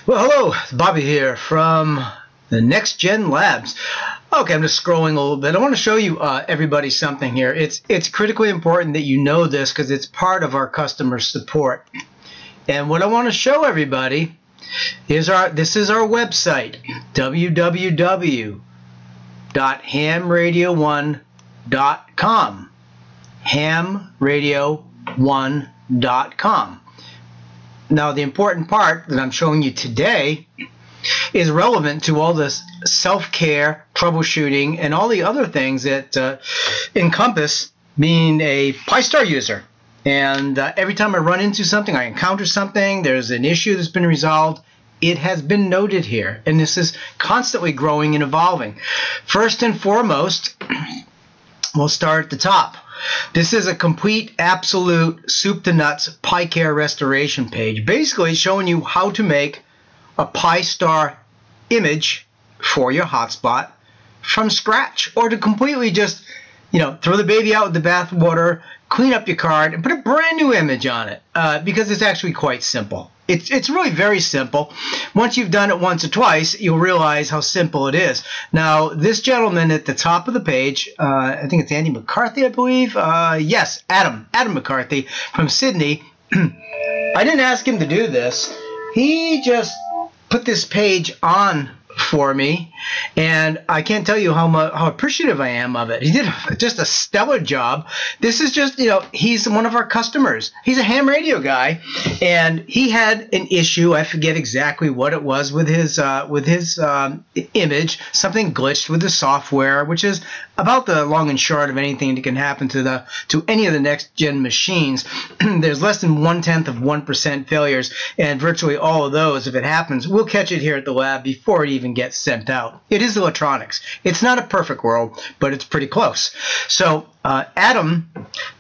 Well, hello, Bobby here from the nex-gen labs. Okay, I'm just scrolling a little bit. I want to show you everybody something here. It's critically important that you know this because it's part of our customer support. And what I want to show everybody is this is our website, www.hamradio1.com. hamradio1.com. Now, the important part that I'm showing you today is relevant to all this self-care, troubleshooting, and all the other things that encompass being a Pi-Star user. And every time I run into something, I encounter something, there's an issue that's been resolved, it has been noted here. And this is constantly growing and evolving. First and foremost, we'll start at the top. This is a complete, absolute, soup to nuts Picare restoration page, basically showing you how to make a Pi-Star image for your hotspot from scratch, or to completely just, throw the baby out with the bathwater, clean up your card, and put a brand new image on it, because it's actually quite simple. It's really very simple. Once you've done it once or twice, you'll realize how simple it is. Now, this gentleman at the top of the page, I think it's Andy McCarthy, I believe. Yes, Adam McCarthy from Sydney. I didn't ask him to do this. He just put this page on for me, and I can't tell you how appreciative I am of it. He did just a stellar job. This is just, he's one of our customers. He's a ham radio guy, and he had an issue. I forget exactly what it was with his image. Something glitched with the software, which is about the long and short of anything that can happen to any of the next-gen machines. There's less than 0.1% failures, and virtually all of those, if it happens, we'll catch it here at the lab before it even gets sent out. It is electronics. It's not a perfect world, but it's pretty close. So Adam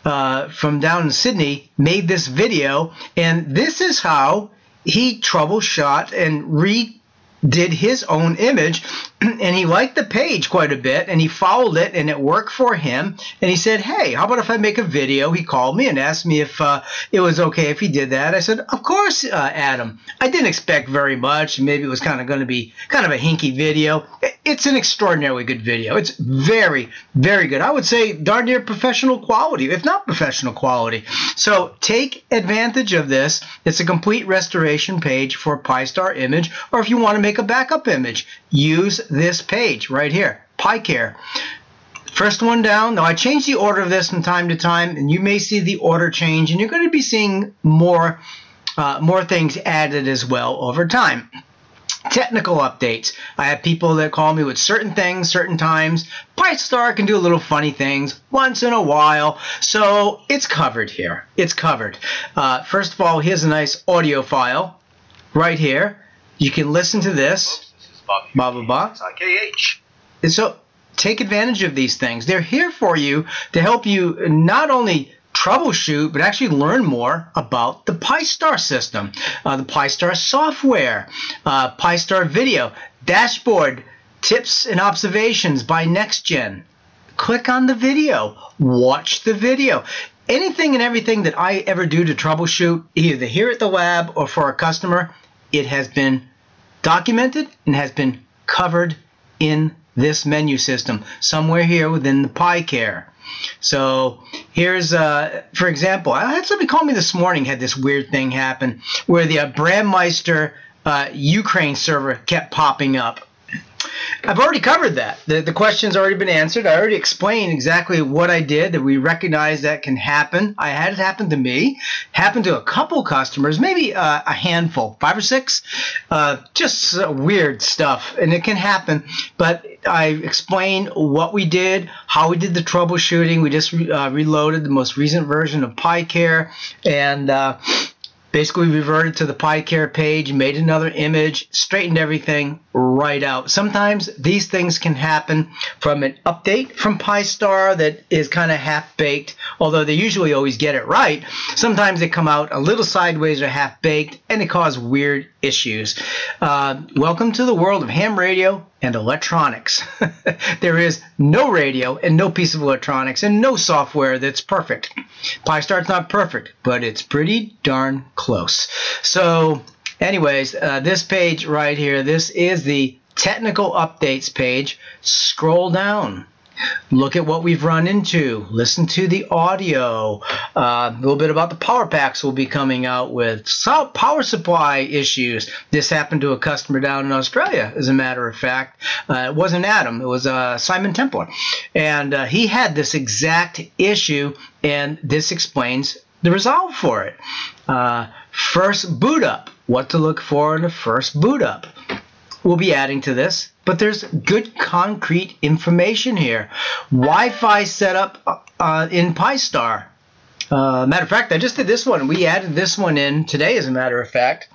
from down in Sydney made this video, and this is how he troubleshot and redid his own image. And he liked the page quite a bit, and he followed it, and it worked for him. And he said, hey, how about if I make a video? He called me and asked me if it was okay if he did that. I said, of course, Adam. I didn't expect very much. Maybe it was kind of going to be kind of a hinky video. It's an extraordinarily good video. It's very, very good. I would say darn near professional quality, if not professional quality. So take advantage of this. It's a complete restoration page for a Pi-Star image, or if you want to make a backup image, use this page right here, Picare. First one down. Now, I change the order of this from time to time, and you may see the order change, and you're going to be seeing more things added as well over time. Technical updates. I have people that call me with certain things, certain times. Pi-Star can do a little funny things once in a while, so it's covered here. It's covered. First of all, here's a nice audio file right here. You can listen to this. Blah, blah, blah. And so take advantage of these things. They're here for you to help you not only troubleshoot, but actually learn more about the Pi-Star system, the Pi-Star software, Pi-Star video, dashboard, tips and observations by nex-gen. Click on the video. Watch the video. Anything and everything that I ever do to troubleshoot, either here at the lab or for a customer, it has been documented and has been covered in this menu system somewhere here within the Picare. So here's, for example, I had somebody call me this morning, had this weird thing happen where the Brandmeister Ukraine server kept popping up. I've already covered that. The question's already been answered. I already explained exactly what I did, that we recognize that can happen. I had it happen to me, happened to a couple customers, maybe a handful, 5 or 6, just weird stuff, and it can happen. But I explained what we did, how we did the troubleshooting. We just reloaded the most recent version of Picare, and basically reverted to the Picare page, made another image, straightened everything right out. Sometimes these things can happen from an update from Pi-Star that is kind of half-baked, although they usually always get it right. Sometimes they come out a little sideways or half-baked, and they cause weird issues. Welcome to the world of ham radio and electronics. There is no radio and no piece of electronics and no software that's perfect. Pi-Star's not perfect, but it's pretty darn close. So Anyways, this page right here, this is the technical updates page. Scroll down. Look at what we've run into. Listen to the audio. A little bit about the power packs we'll be coming out with. Power supply issues. This happened to a customer down in Australia, as a matter of fact. It wasn't Adam. It was Simon Templar. And he had this exact issue, and this explains the resolve for it. First boot up. What to look for in the first boot up. We'll be adding to this, but there's good concrete information here. Wi-Fi setup in Pi-Star. Matter of fact, I just did this one. We added this one in today, as a matter of fact,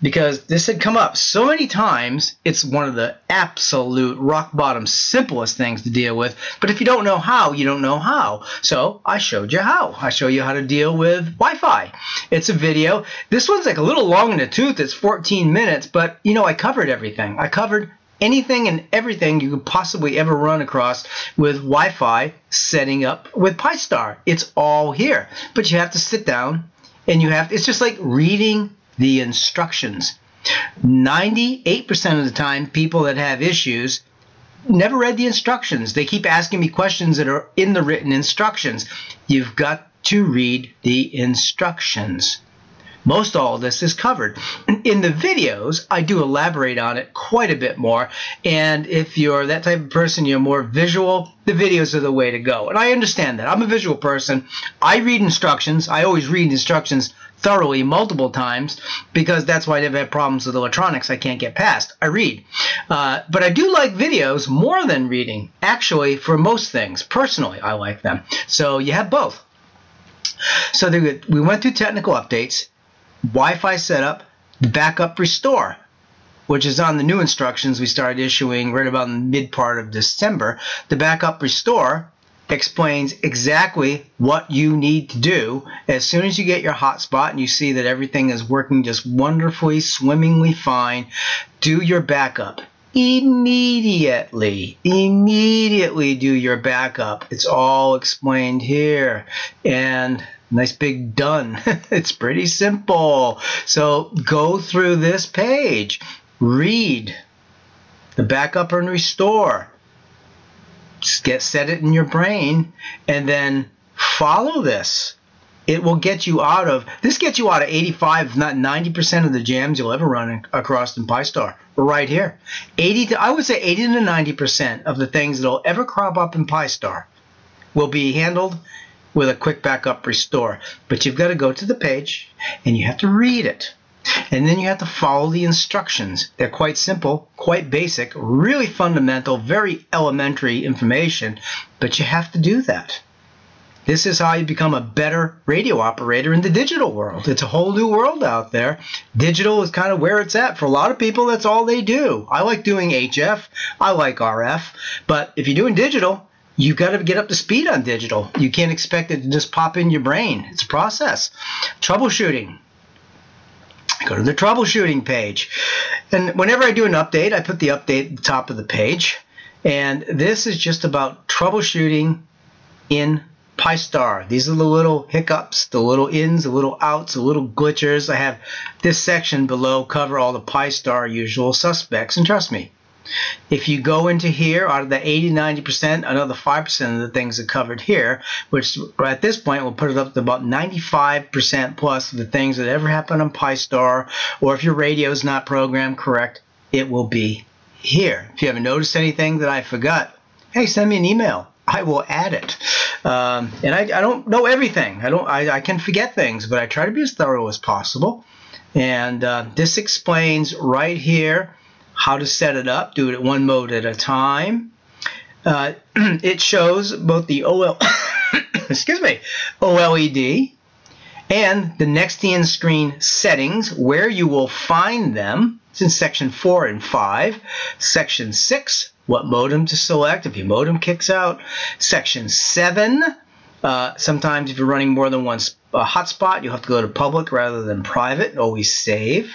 because this had come up so many times. It's one of the absolute rock bottom simplest things to deal with. But if you don't know how, you don't know how. So I showed you how. I show you how to deal with Wi-Fi. It's a video. This one's like a little long in the tooth. It's 14 minutes, but you know, I covered everything. I covered anything and everything you could possibly ever run across with Wi-Fi setting up with Pi-Star. It's all here. But you have to sit down and it's just like reading the instructions. 98% of the time, people that have issues never read the instructions. They keep asking me questions that are in the written instructions. You've got to read the instructions. Most all of this is covered. In the videos, I do elaborate on it quite a bit more. And if you're that type of person, you're more visual, the videos are the way to go. And I understand that. I'm a visual person. I read instructions. I always read instructions thoroughly multiple times, because that's why I never have problems with electronics I can't get past. I read. But I do like videos more than reading, actually, for most things. Personally, I like them. So you have both. So we went through technical updates, Wi-Fi setup, backup restore, which is on the new instructions we started issuing right about the mid part of December. The backup restore explains exactly what you need to do as soon as you get your hotspot and you see that everything is working just wonderfully, swimmingly fine. Do your backup. Immediately do your backup. It's all explained here. And nice big done. It's pretty simple. So go through this page. Read the backup and restore. Set it in your brain and then follow this. It will get you out of 85, if not 90% of the jams you'll ever run across in Pi-Star. Right here. I would say 80 to 90% of the things that'll ever crop up in Pi-Star will be handled with a quick backup restore. But you've got to go to the page and you have to read it. And then you have to follow the instructions. They're quite simple, quite basic, really fundamental, very elementary information, but you have to do that. This is how you become a better radio operator in the digital world. It's a whole new world out there. Digital is kind of where it's at. For a lot of people, that's all they do. I like doing HF. I like RF. But if you're doing digital, you've got to get up to speed on digital. You can't expect it to just pop in your brain. It's a process. Troubleshooting. Go to the troubleshooting page. And whenever I do an update, I put the update at the top of the page. And this is just about troubleshooting in Pi-Star. These are the little hiccups, the little ins, the little outs, the little glitchers. I have this section below cover all the Pi-Star usual suspects. And trust me, if you go into here, out of the 80-90%, another 5% of the things are covered here, which at this point will put it up to about 95% plus of the things that ever happen on Pi-Star, or if your radio is not programmed correct, it will be here. If you haven't noticed anything that I forgot, hey, send me an email. I will add it. And I don't know everything. I can forget things, but I try to be as thorough as possible. And this explains right here how to set it up. Do it at one mode at a time. It shows both the OLED and the next-gen screen settings, where you will find them. It's in section 4 and 5. Section 6, what modem to select if your modem kicks out. Section 7, sometimes if you're running more than one hotspot, you'll have to go to public rather than private. Always save.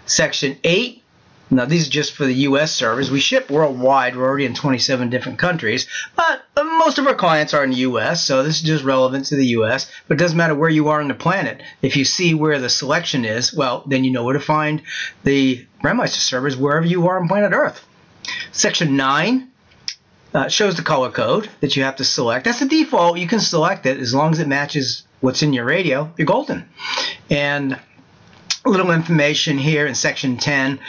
Section 8, Now, these are just for the U.S. servers. We ship worldwide. We're already in 27 different countries, but most of our clients are in the U.S., so this is just relevant to the U.S., but it doesn't matter where you are on the planet. If you see where the selection is, well, then you know where to find the Brandmeister servers wherever you are on planet Earth. Section 9 shows the color code that you have to select. That's the default. You can select it as long as it matches what's in your radio. You're golden. And a little information here in section 10,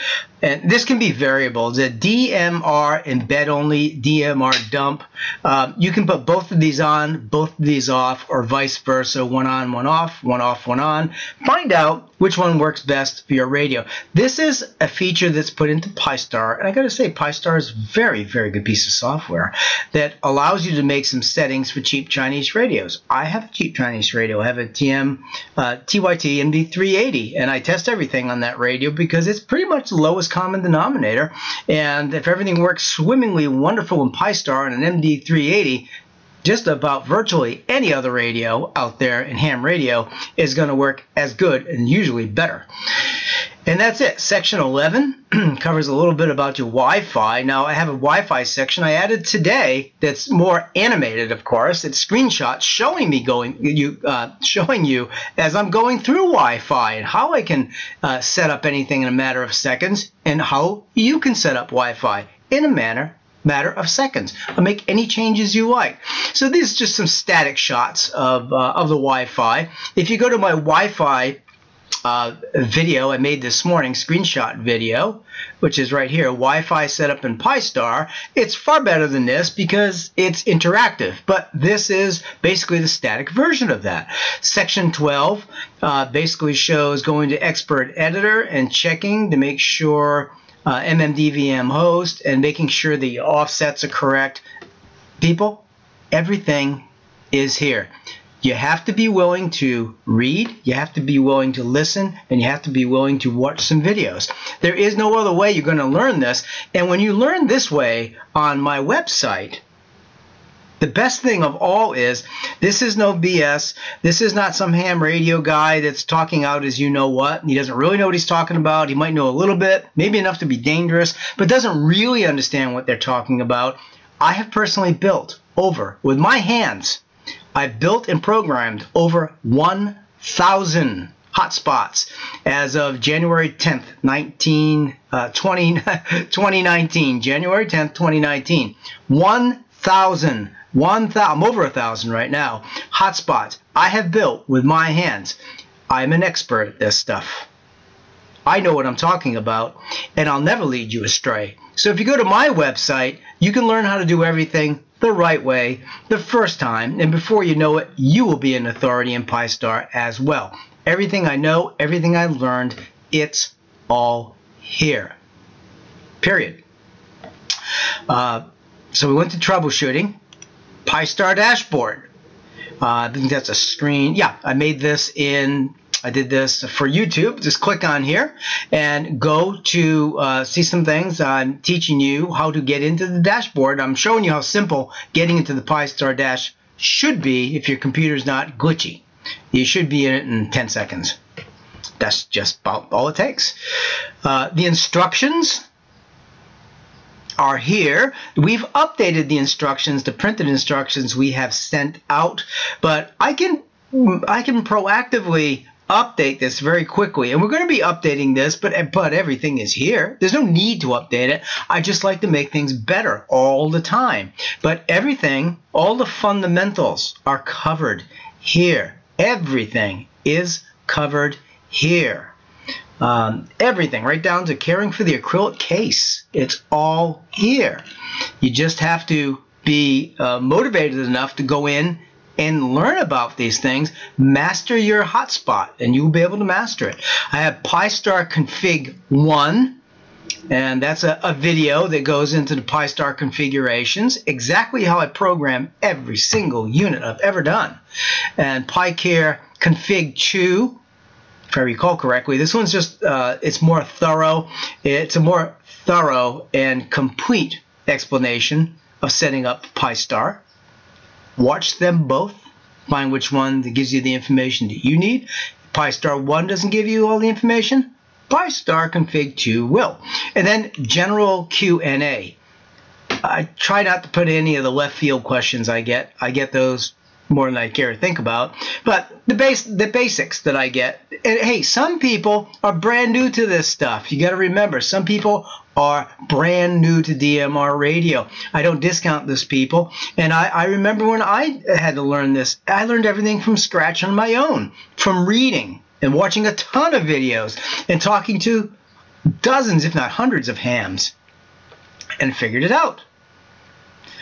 and this can be variable. The DMR embed only, DMR dump. You can put both of these on, both of these off, or vice versa, one on, one off, one off, one on. Find out which one works best for your radio. This is a feature that's put into Pi-Star, and I gotta say, Pi-Star is a very, very good piece of software that allows you to make some settings for cheap Chinese radios. I have a cheap Chinese radio. I have a TYT MD380, and I test everything on that radio because it's pretty much the lowest common denominator, and if everything works swimmingly wonderful in Pi-Star and an MD380, just about virtually any other radio out there in ham radio is going to work as good and usually better. And that's it. Section 11 covers a little bit about your Wi-Fi. Now, I have a Wi-Fi section I added today that's more animated, of course. It's screenshots showing me showing you as I'm going through Wi-Fi and how I can set up anything in a matter of seconds, and how you can set up Wi-Fi in a matter of seconds. I'll make any changes you like. So these are just some static shots of the Wi-Fi. If you go to my Wi-Fi video I made this morning, screenshot video, which is right here, Wi-Fi setup in Pi-Star, it's far better than this because it's interactive, but this is basically the static version of that. Section 12 basically shows going to expert editor and checking to make sure MMDVM host and making sure the offsets are correct. People, everything is here. You have to be willing to read, you have to be willing to listen, and you have to be willing to watch some videos. There is no other way you're going to learn this. And when you learn this way on my website, the best thing of all is this is no BS. This is not some ham radio guy that's talking out as you know what. He doesn't really know what he's talking about. He might know a little bit, maybe enough to be dangerous, but doesn't really understand what they're talking about. I have personally built with my hands, I built and programmed over 1,000 hotspots as of January 10th, 2019. January 10th, 2019. 1,000. I'm over 1,000 right now. Hotspots I have built with my hands. I'm an expert at this stuff. I know what I'm talking about, and I'll never lead you astray. So if you go to my website, you can learn how to do everything the right way the first time, and before you know it, you will be an authority in Pi-Star as well. Everything I know, everything I learned, it's all here. Period. So we went to troubleshooting. Pi-Star dashboard. I think that's a screen. Yeah, I did this for YouTube. Just click on here and go to see some things. I'm teaching you how to get into the dashboard. I'm showing you how simple getting into the Pi-Star dash should be if your computer's not glitchy. You should be in it in 10 seconds. That's just about all it takes. The instructions are here. We've updated the instructions, the printed instructions we have sent out, but I can proactively update this very quickly, and we're going to be updating this, but everything is here. There's no need to update it. I just like to make things better all the time, but everything, all the fundamentals are covered here. Everything is covered here. Everything, right down to caring for the acrylic case. It's all here. You just have to be motivated enough to go in and learn about these things, master your hotspot, and you'll be able to master it. I have Pi-Star Config 1, and that's a video that goes into the Pi-Star configurations, exactly how I program every single unit I've ever done. And Picare Config 2, if I recall correctly, this one's just, it's more thorough. It's a more thorough and complete explanation of setting up Pi-Star. Watch them both. Find which one that gives you the information that you need. Pi-Star 1 doesn't give you all the information. Pi-Star config to will. And then general Q&A. I try not to put any of the left field questions I get. I get those more than I care to think about. But the basics that I get. And hey, some people are brand new to this stuff. You got to remember, some people are brand new to DMR radio. I don't discount those people. And I remember when I had to learn this, I learned everything from scratch on my own, from reading and watching a ton of videos and talking to dozens, if not hundreds of hams, and figured it out.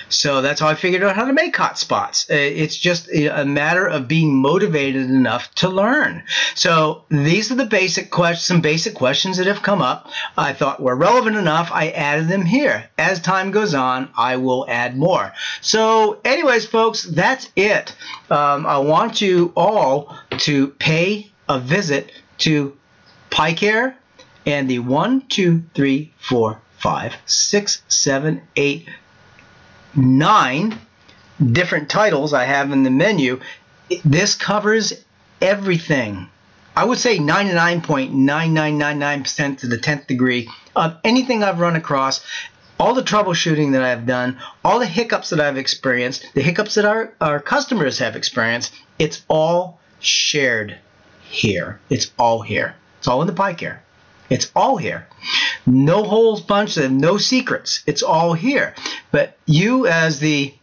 So that's how I figured out how to make hotspots. It's just a matter of being motivated enough to learn. So these are the basic questions, some basic questions that have come up. I thought were relevant enough. I added them here. As time goes on, I will add more. So anyways, folks, that's it. I want you all to pay a visit to Picare and the 1, 2, 3, 4, 5, 6, 7, 8, 9 different titles I have in the menu. This covers everything. I would say 99.9999% to the 10th degree of anything I've run across, all the troubleshooting that I've done, all the hiccups that I've experienced, the hiccups that our customers have experienced. It's all shared here. It's all here. It's all in the Picare. It's all here. No holes punched and no secrets. It's all here. But you as the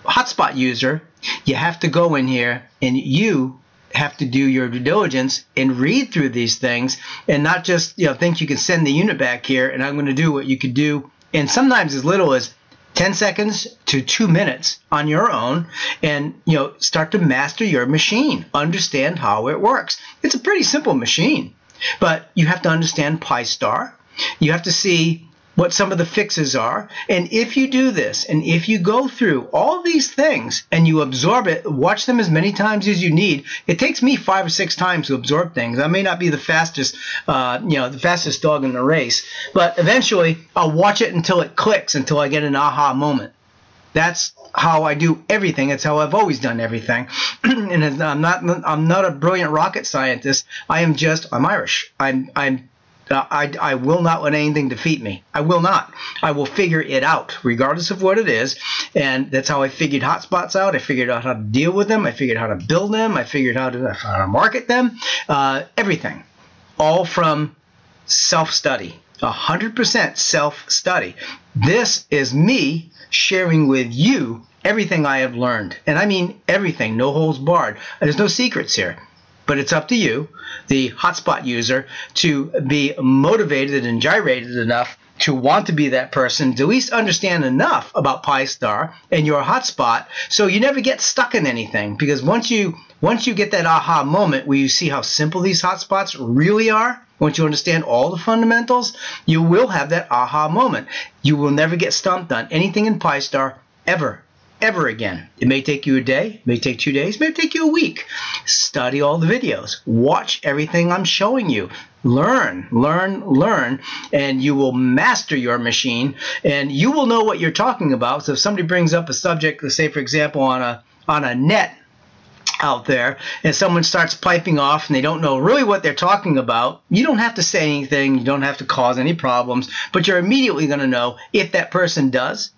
hotspot user, you have to go in here and you have to do your due diligence and read through these things and not just think you can send the unit back here and I'm going to do what you could do in sometimes as little as 10 seconds to 2 minutes on your own and start to master your machine. Understand how it works. It's a pretty simple machine. But you have to understand Pi-Star. You have to see what some of the fixes are. And if you do this, and if you go through all these things and you absorb it, watch them as many times as you need. It takes me 5 or 6 times to absorb things. I may not be the fastest, the fastest dog in the race, but eventually I'll watch it until it clicks, until I get an aha moment. That's how I do everything. It's how I've always done everything. And I'm not a brilliant rocket scientist. I'm Irish. I will not let anything defeat me. I will not. I will figure it out, regardless of what it is. And that's how I figured hotspots out. I figured out how to deal with them. I figured how to build them. I figured how to market them. Everything. All from self-study. 100% self-study. This is me sharing with you everything I have learned. And I mean everything. No holes barred. There's no secrets here. But it's up to you, the hotspot user, to be motivated and gyrated enough to want to be that person, to at least understand enough about Pi-Star and your hotspot so you never get stuck in anything. Because once you get that aha moment where you see how simple these hotspots really are, once you understand all the fundamentals, you will have that aha moment. You will never get stumped on anything in Pi-Star ever again. It may take you a day, it may take 2 days, it may take you a week. Study all the videos. Watch everything I'm showing you. Learn, and you will master your machine, and you will know what you're talking about. So if somebody brings up a subject, let's say for example on a net out there, and someone starts piping off and they don't know really what they're talking about, you don't have to say anything, you don't have to cause any problems, but you're immediately going to know if that person does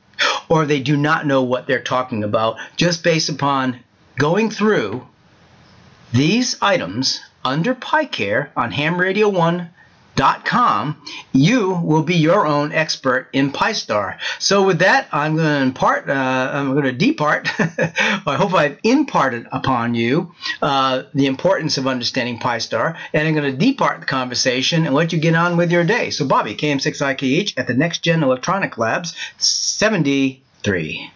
or they do not know what they're talking about, just based upon going through these items under Picare on hamradio1.com. You will be your own expert in Pi-Star. So with that, I'm going to depart. I hope I've imparted upon you the importance of understanding Pi-Star, and I'm going to depart the conversation and let you get on with your day. So Bobby, KM6IKH at the Next Gen Electronic Labs, 73.